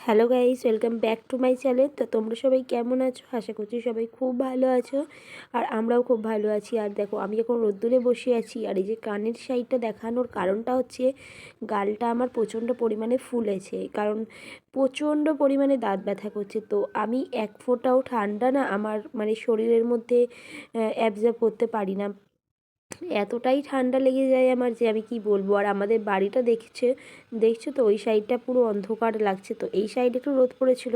Hello guys, welcome back to my channel. তো তোমরা সবাই কেমন আছো? আশা করছি সবাই খুব ভালো আছো, আর আমরাও খুব ভালো আছি। আর দেখো, আমি এখন রোদ্দুরে বসে আছি, আর এই যে কানের সাইডটা দেখানোর কারণটা হচ্ছে গালটা আমার প্রচণ্ড পরিমাণে ফুলেছে, কারণ প্রচণ্ড পরিমাণে দাঁত ব্যথা করছে। তো আমি এক ফোঁটাও ঠান্ডা না আমার শরীরের মধ্যে অ্যাবজর্ব করতে পারি না, এতটাই ঠান্ডা লেগে যায় আমার যে আমি কি বলবো। আর আমাদের বাড়িটা দেখছো তো, ওই সাইডটা পুরো অন্ধকার লাগছে। তো এই সাইডে একটু রোদ পড়েছিল,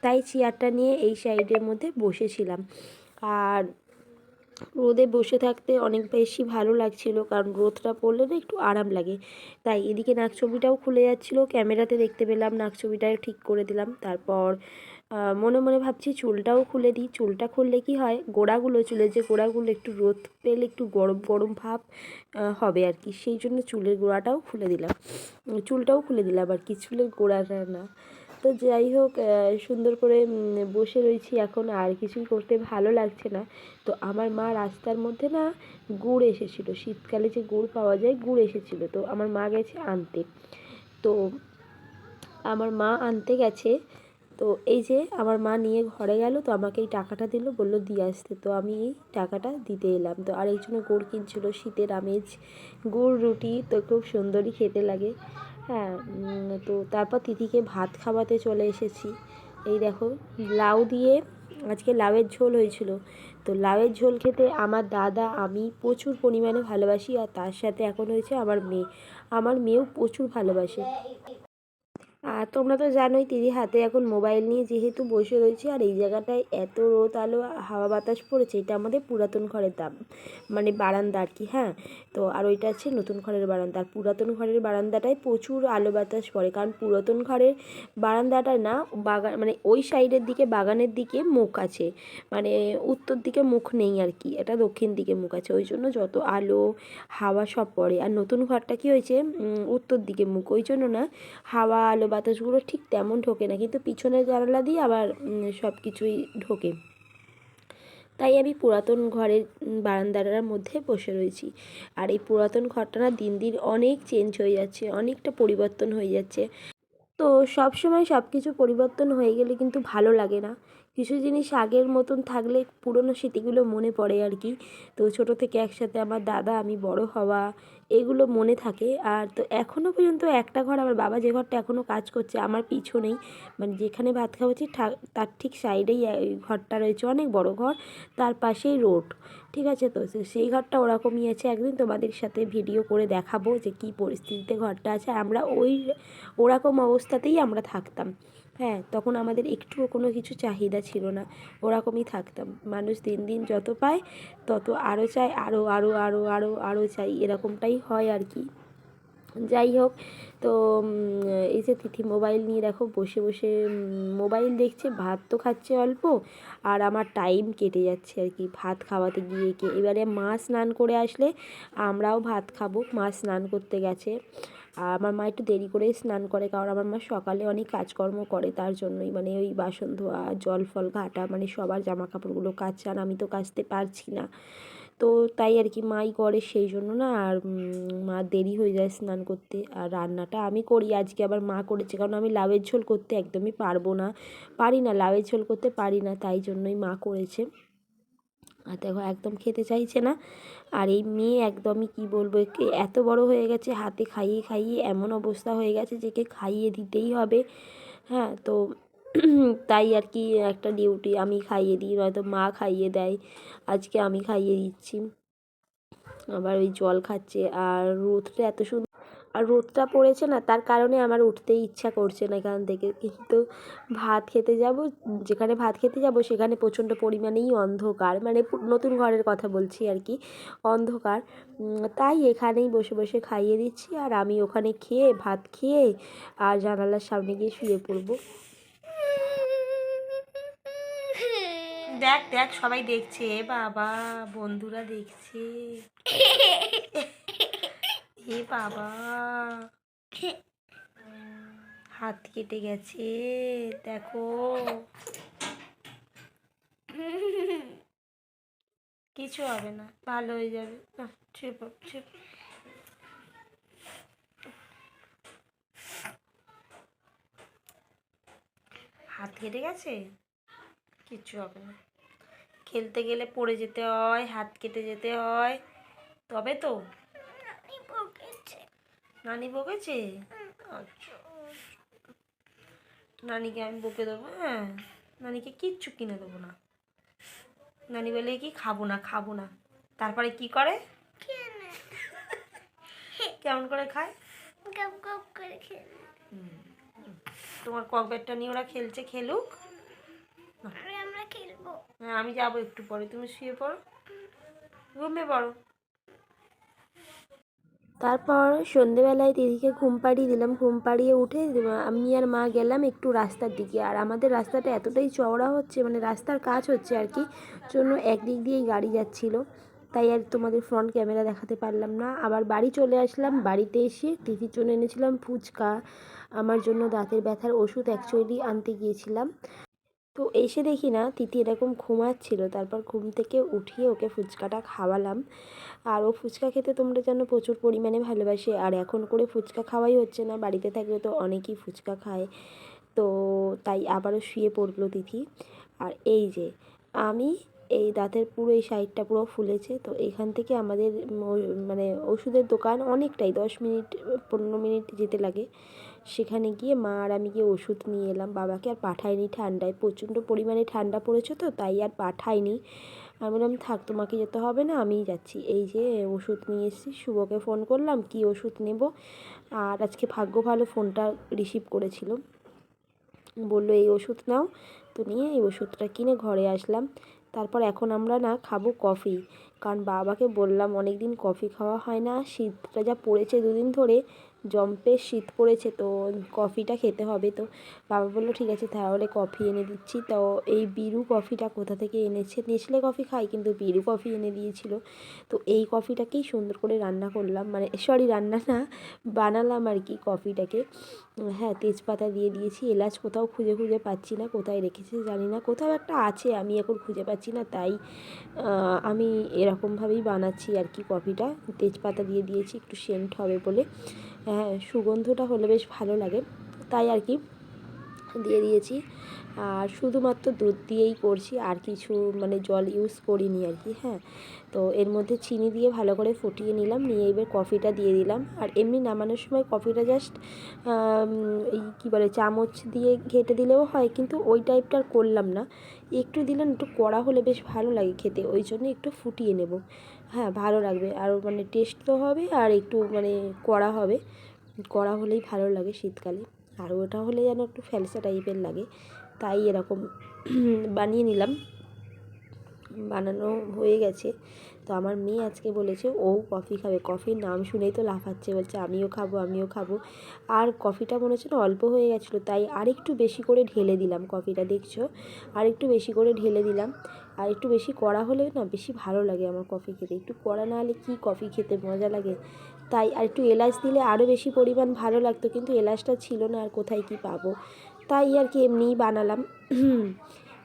তাই চেয়ারটা নিয়ে এই সাইডের মধ্যে বসেছিলাম। আর রোদে বসে থাকতে অনেক বেশি ভালো লাগছিল, কারণ রোদটা পড়লে না একটু আরাম লাগে। তাই এদিকে নাকছবিটাও খুলে যাচ্ছিলো, ক্যামেরাতে দেখতে পেলাম, নাকছবিটাও ঠিক করে দিলাম। তারপর মনে মনে ভাবছি চুলটাও খুলে দিই। চুলটা খুললে কি হয়, গোড়াগুলো, চুলের যে গোড়াগুলো একটু রোদ পেলে একটু গরম গরম ভাব হবে আর কি, সেই জন্য চুলের গোড়াটাও খুলে দিলাম, চুলটাও খুলে দিলাম আর কি, চুলের গোড়াটা না। তো যাই হোক, সুন্দর করে বসে রয়েছি এখন, আর কিছুই করতে ভালো লাগছে না। তো আমার মা রাস্তার মধ্যে না গুড় এসেছিলো, শীতকালে যে গুড় পাওয়া যায়, গুড় এসেছিলো। তো আমার মা গেছে আনতে। তো আমার মা আনতে গেছে, তো এই যে আমার মা নিয়ে ঘরে গেল, তো আমাকে এই টাকাটা দিল, বললো দিয়ে আসতে। তো আমি এই টাকাটা দিতে এলাম। তো আর এই জন্য গুড় কিনছিল, শীতের আমেজ, গুড় রুটি তো খুব সুন্দরই খেতে লাগে। হ্যাঁ, তো তারপর তিথিকে ভাত খাওয়াতে চলে এসেছি। এই দেখো, লাউ দিয়ে আজকে লাউয়ের ঝোল হয়েছিল। তো লাউয়ের ঝোল খেতে আমার দাদা, আমি প্রচুর পরিমাণে ভালোবাসি, আর তার সাথে এখন হয়েছে আমার মেয়েও প্রচুর ভালোবাসে। আর তোমরা তো জানোই, দিদি হাতে এখন মোবাইল নিয়ে যেহেতু বসে রয়েছে, আর এই জায়গাটায় এত রোদ আলো হাওয়া বাতাস পড়েছে। এটা আমাদের পুরাতন ঘরের বারান্দা আর কি। হ্যাঁ, তো আর ওইটা আছে নতুন ঘরের বারান্দা। আর পুরাতন ঘরের বারান্দাটায় প্রচুর আলো বাতাস পড়ে, কারণ পুরাতন ঘরের বারান্দাটায় না বাগান, ওই সাইডের দিকে বাগানের দিকে মুখ আছে, উত্তর দিকে মুখ নেই আর কি, এটা দক্ষিণ দিকে মুখ আছে, ওই জন্য যত আলো হাওয়া সব পড়ে। আর নতুন ঘরটা কি হয়েছে, উত্তর দিকে মুখ, ওই জন্য না হাওয়া আলো বাতাসগুলো ঠিক তেমন ঢোকে না, কিন্তু পিছনের জানালা দিয়ে আবার সব কিছুই ঢোকে। তাই আমি পুরাতন ঘরের বারান্দাটার মধ্যে বসে রয়েছি। আর এই পুরাতন ঘরটা না দিন দিন অনেক চেঞ্জ হয়ে যাচ্ছে, অনেকটা পরিবর্তন হয়ে যাচ্ছে। তো সব সময় সব কিছু পরিবর্তন হয়ে গেলে কিন্তু ভালো লাগে না, কিছু জিনিস আগের মতন থাকলে পুরনো স্মৃতিগুলো মনে পড়ে আর কি। তো ছোট থেকে একসাথে আমার দাদা আমি বড় হওয়া, এগুলো মনে থাকে। আর তো এখনও পর্যন্ত একটা ঘর, আমার বাবা যে ঘরটা এখনও কাজ করছে আমার পিছনেই, যেখানে ভাত খাওয়াচ্ছি তার ঠিক সাইডেই ওই ঘরটা রয়েছে, অনেক বড় ঘর, তার পাশেই রোড। ঠিক আছে, তো সেই ঘরটা ওরকমই আছে। একদিন তোমাদের সাথে ভিডিও করে দেখাবো যে কী পরিস্থিতিতে ঘরটা আছে। আমরা ওরকম অবস্থাতেই আমরা থাকতাম। হ্যাঁ, তখন আমাদের একটুও কোনো কিছু চাহিদা ছিল না, ওরকমই থাকতাম। মানুষ দিন দিন যত পায় তত আরও চায়, আরও আরও আরও আরও আরও চাই, এরকমটাই হয় আর কি। যাই হোক, তো এই যে তিথি মোবাইল নিয়ে দেখো বসে বসে মোবাইল দেখছে, ভাত তো খাচ্ছে অল্প, আর আমার টাইম কেটে যাচ্ছে আর কি ভাত খাওয়াতে গিয়ে। এবারে মা স্নান করে আসলে আমরাও ভাত খাবো। মা স্নান করতে গেছে, আর আমার মা একটু দেরি করেই স্নান করে, কারণ আমার মা সকালে অনেক কাজকর্ম করে, তার জন্যই ওই বাসন ধোয়া, জল ফল ঘাটা, সবার জামা কাপড়গুলো কাচা, আর আমি তো কাচতে পারছি না। তো তাই আর কি মাই করে, সেই জন্য না আর মা দেরি হয়ে যায় স্নান করতে। আর রান্নাটা আমি করি, আজকে আবার মা করেছে, কারণ আমি লাউয়ের ঝোল করতে একদমই পারি না, লাউয়ের ঝোল করতে পারি না, তাই জন্যই মা করেছে। আর দেখো একদম খেতে চাইছে না। আর এই মেয়ে একদমই কি বলবো, একে এত বড় হয়ে গেছে, হাতে খাইয়ে খাইয়ে এমন অবস্থা হয়ে গেছে যে একে খাইয়ে দিতেই হবে। হ্যাঁ, তো তাই আর কি, একটা ডিউটি, আমি খাইয়ে দিই, নয়তো মা খাইয়ে দেয়, আজকে আমি খাইয়ে দিচ্ছি। আবার ওই জল খাচ্ছে। আর রোদটা এত সুন্দর, আর রোদটা পড়েছে না, তার কারণে আমার উঠতেই ইচ্ছা করছে না এখান থেকে। কিন্তু যেখানে ভাত খেতে যাব সেখানে প্রচণ্ড পরিমাণেই অন্ধকার, নতুন ঘরের কথা বলছি আর কি, অন্ধকার। তাই এখানেই বসে বসে খাইয়ে দিচ্ছি, আর আমি ওখানে ভাত খেয়ে আর জানালার সামনে গিয়ে শুয়ে পড়বো। দেখ দেখ, সবাই দেখছে, বাবা বন্ধুরা দেখছে, এ বাবা হাত কেটে গেছে, দেখো। কিছু হবে না, ভালো হয়ে যাবে। হাত কেটে গেছে? কিচ্ছু হবে না, খেলতে গেলে পড়ে যেতে হয়, হাত কেটে যেতে হয়, তবে তো। নানি বকেছে? আচ্ছা, নানিকে আমি বকে দেবো। হ্যাঁ, নানিকে কিচ্ছু কিনে দেবো না। নানি বলে কি খাবো না খাবো না, তারপরে কি করে? কেমন করে খায়? তোমার ককব্যাটটা নিয়ে ওরা খেলছে, খেলুক, আমরা খেলবো। হ্যাঁ, আমি যাবো একটু পরে, তুমি শুয়ে পড়ো, ঘুমিয়ে পড়ো। তারপর সন্ধেবেলায় দিদিকে ঘুম পাড়িয়ে দিলাম, ঘুম পাড়িয়ে উঠে আমি আর মা গেলাম একটু রাস্তার দিকে। আর আমাদের রাস্তাটা এতটাই চওড়া হচ্ছে, মানে রাস্তার কাজ হচ্ছে আর কি, জন্য একদিক দিয়েই গাড়ি যাচ্ছিলো, তাই আর তোমাদের ফ্রন্ট ক্যামেরা দেখাতে পারলাম না। আবার বাড়ি চলে আসলাম, বাড়িতে এসে দিদির জন্য এনেছিলাম ফুচকা, আমার জন্য দাঁতের ব্যথার ওষুধ অ্যাকচুয়ালি আনতে গিয়েছিলাম। তো এসে দেখি না তিথি এরকম ঘুমাচ্ছিল, তারপর ঘুম থেকে উঠিয়ে ওকে ফুচকাটা খাওয়ালাম। আর ও ফুচকা খেতে তোমরা জানো প্রচুর পরিমাণে ভালোবাসে, আর এখন করে ফুচকা খাওয়াই হচ্ছে না, বাড়িতে থাকলে তো অনেকেই ফুচকা খায়। তো তাই আবারও শুয়ে পড়লো তিথি। আর এই যে আমি এই দাঁতের পুরো এই সাইডটা পুরো ফুলেছে, তো এখান থেকে আমাদের মানে ওষুধের দোকান অনেকটাই 10 মিনিট 15 মিনিট যেতে লাগে। সেখানে গিয়ে মা আর আমি গিয়ে ওষুধ নিয়ে এলাম, বাবাকে আর পাঠাইনি, ঠান্ডায় প্রচণ্ড পরিমাণে ঠান্ডা পড়েছে, তো তাই আর পাঠাইনি। আমি বললাম থাক, তোমাকে যেতে হবে না, আমিই যাচ্ছি। এই যে ওষুধ নিয়ে এসেছি, শুভকে ফোন করলাম কি ওষুধ নেব, আর আজকে ভাগ্য ভালো ফোনটা রিসিভ করেছিল, বললো এই ওষুধ নাও, তো নিয়ে এই ওষুধটা কিনে ঘরে আসলাম। তারপর এখন আমরা না খাবো কফি, কারণ বাবাকে বললাম অনেক দিন কফি খাওয়া হয় না, শীতটা যা পড়েছে দুদিন ধরে, জম্পের শীত পড়েছে, তো কফিটা খেতে হবে। তো বাবা বললো ঠিক আছে তাহলে কফি এনে দিচ্ছি। তো এই বিরু কফিটা কোথা থেকে এনেছে, নেসলে কফি খাই কিন্তু বিরু কফি এনে দিয়েছিল। তো এই কফিটাকেই সুন্দর করে রান্না করলাম, মানে সরি রান্না না, বানালাম আর কি কফিটাকে। হ্যাঁ, তেজপাতা দিয়ে দিয়েছি, এলাচ কোথাও খুঁজে খুঁজে পাচ্ছি না, কোথায় রেখেছি জানি না, কোথাও একটা আছে আমি এখন খুঁজে পাচ্ছি না, তাই আমি এরকমভাবেই বানাচ্ছি আর কি কফিটা। তেজপাতা দিয়ে দিয়েছি একটু সেন্ট হবে বলে, হ্যাঁ সুগন্ধটা হলে বেশ ভালো লাগে, তাই আর কি দিয়ে দিয়েছি। আর শুধুমাত্র দুধ দিয়েই করছি, আর কিছু মানে জল ইউজ করিনি আর কি। হ্যাঁ, তো এর মধ্যে চিনি দিয়ে ভালো করে ফুটিয়ে নিলাম, নিয়ে এবার কফিটা দিয়ে দিলাম। আর এমনি নামানোর সময় কফিটা জাস্ট এই কী বলে চামচ দিয়ে ঘেঁটে দিলেও হয়, কিন্তু ওই টাইপটার করলাম না, একটু দিলাম, একটু কড়া হলে বেশ ভালো লাগে খেতে, ওই জন্য একটু ফুটিয়ে নেব। হ্যাঁ, ভালো লাগবে, আর মানে টেস্ট তো হবে, আর একটু মানে কড়া হবে, কড়া হলেই ভালো লাগে শীতকালে, আর ওটা হলে যেন একটু ফ্যালসা টাইপের লাগে, তাই এরকম বানিয়ে নিলাম। বানানো হয়ে গেছে, তো আমার মেয়ে আজকে বলেছে ও কফি খাবে, কফির নাম শুনেই তো লাফাচ্ছে, বলছে আমিও খাবো আমিও খাবো। আর কফিটা মনে হচ্ছে না অল্প হয়ে গেছিলো, তাই আরেকটু বেশি করে ঢেলে দিলাম, কফিটা দেখছো আরেকটু বেশি করে ঢেলে দিলাম। আর একটু বেশি কড়া হলে না বেশি ভালো লাগে আমার কফি খেতে, একটু কড়া না হলে কী কফি খেতে মজা লাগে, তাই আর একটু এলাচ দিলে আরও বেশি পরিমাণ ভালো লাগতো, কিন্তু এলাচটা ছিল না, আর কোথায় কি পাবো, তাই আর কি এমনিই বানালাম।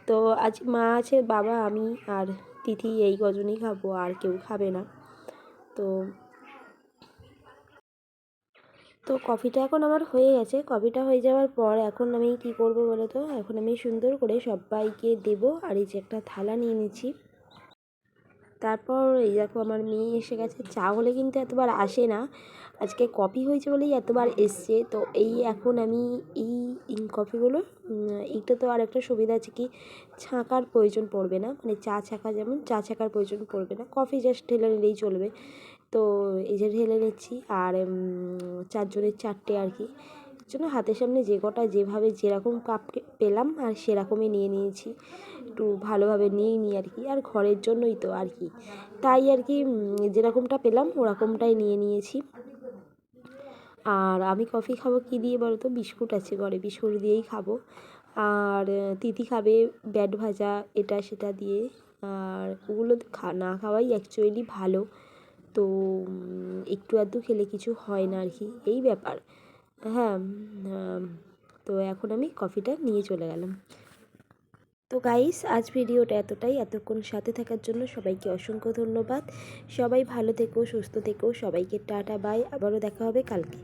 তো আজ মা আছে, বাবা, আমি আর তিথি এই কজনই খাবো, আর কেউ খাবে না। তো তো কফিটা এখন আমার হয়ে গেছে, কফিটা হয়ে যাওয়ার পর এখন আমি কি করব বলো তো, এখন আমি সুন্দর করে সবাইকে দেবো, আর এই যে একটা থালা নিয়ে নিচ্ছি। তারপর এই দেখো আমার মেয়ে এসে গেছে, চা হলে কিন্তু এতবার আসে না, আজকে কফি হয়েছে বলেই এতবার এসছে। তো এই এখন আমি এই কফিগুলো এইটা তো আর একটা সুবিধা আছে কি, ছাঁকার প্রয়োজন পড়বে না, মানে চা ছাঁকা যেমন চা ছাঁকার প্রয়োজন পড়বে না, কফি জাস্ট ঢেলে নিলেই চলবে। তো এই যে ঢেলে নিচ্ছি, আর 4 জনের 4টে আর কি, জন্য হাতের সামনে যে কটা যেভাবে যেরকম কাপ পেলাম আর সেরকমই নিয়ে নিয়েছি, একটু ভালোভাবে নিয়ে নিই আর কি, আর ঘরের জন্যই তো আর কি, তাই আর কি যেরকমটা পেলাম ওরকমটাই নিয়ে নিয়েছি। আর আমি কফি খাবো কী দিয়ে বলো তো, বিস্কুট আছে ঘরে, বিস্কুট দিয়েই খাবো। আর তিথি খাবে ব্যাট ভাজা এটা সেটা দিয়ে, আর ওগুলো না খাওয়াই অ্যাকচুয়ালি ভালো, তো একটু আধটু খেলে কিছু হয় না আর কি, এই ব্যাপার। হ্যাঁ, তো এখন আমি কফিটা নিয়ে চলে গেলাম। তো গাইস, আজ ভিডিওটা এতটাই, এতক্ষণ সাথে থাকার জন্য সবাইকে অসংখ্য ধন্যবাদ। সবাই ভালো থেকো, সুস্থ থেকো, সবাইকে টাটা বাই, আবারও দেখা হবে কালকে।